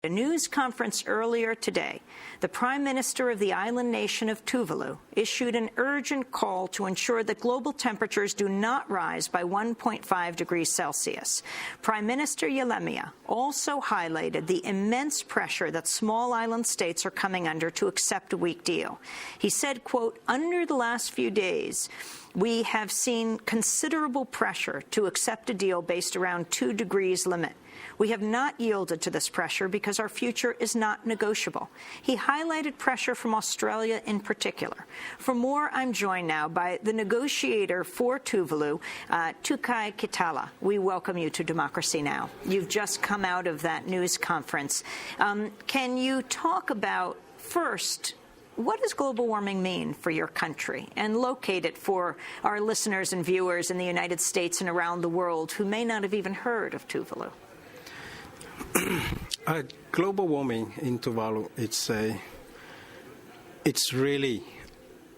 A news conference earlier today, the Prime Minister of the island nation of Tuvalu issued an urgent call to ensure that global temperatures do not rise by 1.5 degrees Celsius. Prime Minister Yeremia also highlighted the immense pressure that small island states are coming under to accept a weak deal. He said, quote, "Under the last few days, we have seen considerable pressure to accept a deal based around 2 degrees limit. We have not yielded to this pressure because our future is not negotiable." He highlighted pressure from Australia in particular. For more, I'm joined now by the negotiator for Tuvalu, Tukai Kitala. We welcome you to Democracy Now! You've just come out of that news conference. Can you talk about, first, what does global warming mean for your country, and locate it for our listeners and viewers in the United States and around the world who may not have even heard of Tuvalu? Global warming in Tuvalu, it's really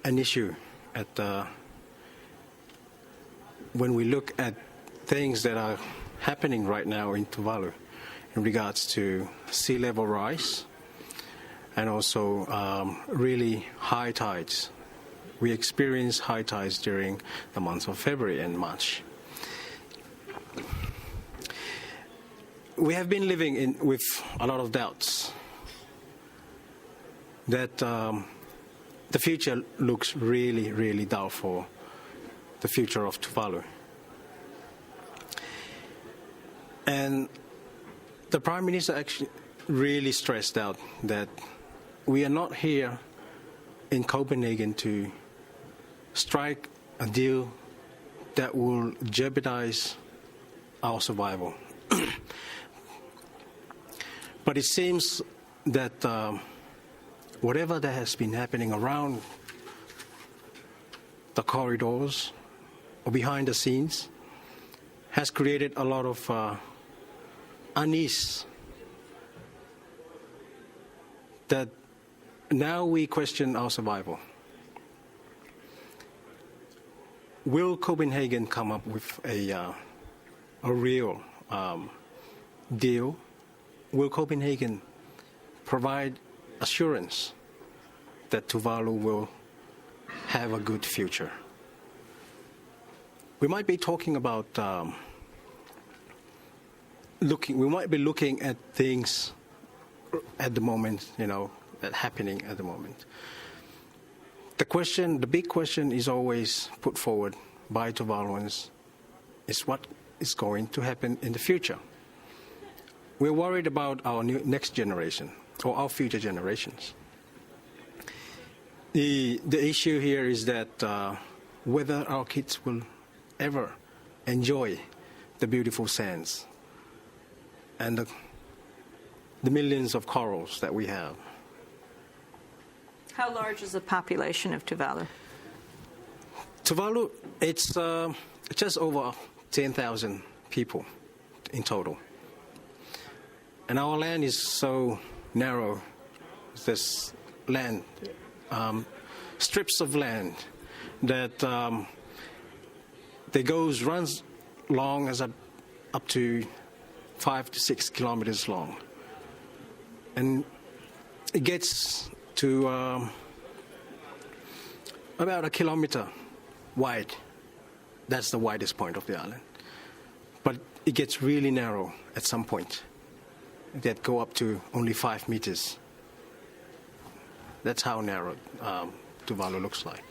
an issue when we look at things that are happening right now in Tuvalu in regards to sea level rise and also really high tides. We experience high tides during the months of February and March. We have been living with a lot of doubts that the future looks really, really doubtful, the future of Tuvalu. And the Prime Minister actually really stressed out that we are not here in Copenhagen to strike a deal that will jeopardize our survival. But it seems that whatever that has been happening around the corridors or behind the scenes has created a lot of unease that now we question our survival. Will Copenhagen come up with a real deal? Will Copenhagen provide assurance that Tuvalu will have a good future? We might be talking about we might be looking at things at the moment, that happening at the moment. The big question is always put forward by Tuvaluans is what is going to happen in the future. We're worried about our next generation or our future generations. The issue here is that whether our kids will ever enjoy the beautiful sands and the millions of corals that we have. How large is the population of Tuvalu? Tuvalu, it's just over 10,000 people in total. And our land is so narrow, this land, strips of land that runs long as up to 5 to 6 kilometers long. And it gets to about 1 kilometer wide. That's the widest point of the island. But it gets really narrow at some point. That go up to only 5 meters. That's how narrow Tuvalu looks like.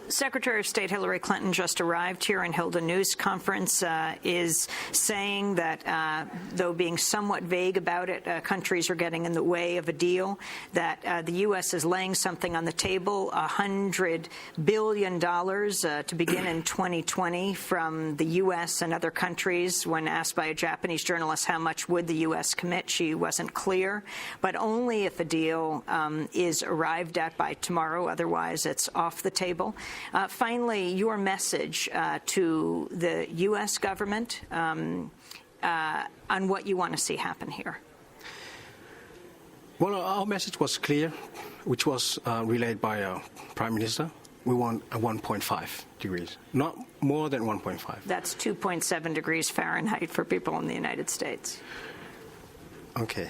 Secretary of State Hillary Clinton just arrived here and held a news conference, is saying that, though being somewhat vague about it, countries are getting in the way of a deal, that the U.S. is laying something on the table, $100 billion to begin in 2020 from the U.S. and other countries. When asked by a Japanese journalist how much would the U.S. commit, she wasn't clear, but only if a deal is arrived at by tomorrow. Otherwise, it's off the table. Finally, your message to the U.S. government on what you want to see happen here. Well, our message was clear, which was relayed by our Prime Minister. We want a 1.5 degrees, not more than 1.5. That's 2.7 degrees Fahrenheit for people in the United States. Okay.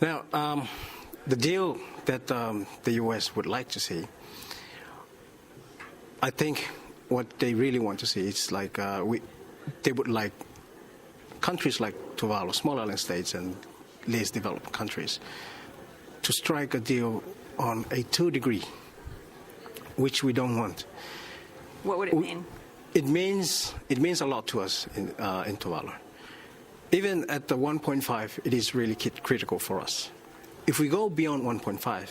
Now, the deal that the U.S. would like to see, I think what they really want to see is like they would like countries like Tuvalu, small island states and least developed countries, to strike a deal on a 2-degree, which we don't want. What would it mean? It means a lot to us in Tuvalu. Even at the 1.5, it is really critical for us. If we go beyond 1.5,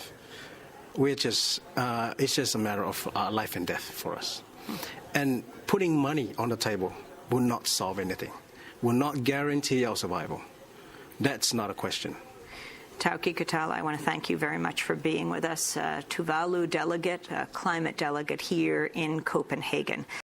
it's just a matter of life and death for us. And putting money on the table will not solve anything, will not guarantee our survival. That's not a question. Tauki Katala, I want to thank you very much for being with us. Tuvalu delegate, climate delegate here in Copenhagen.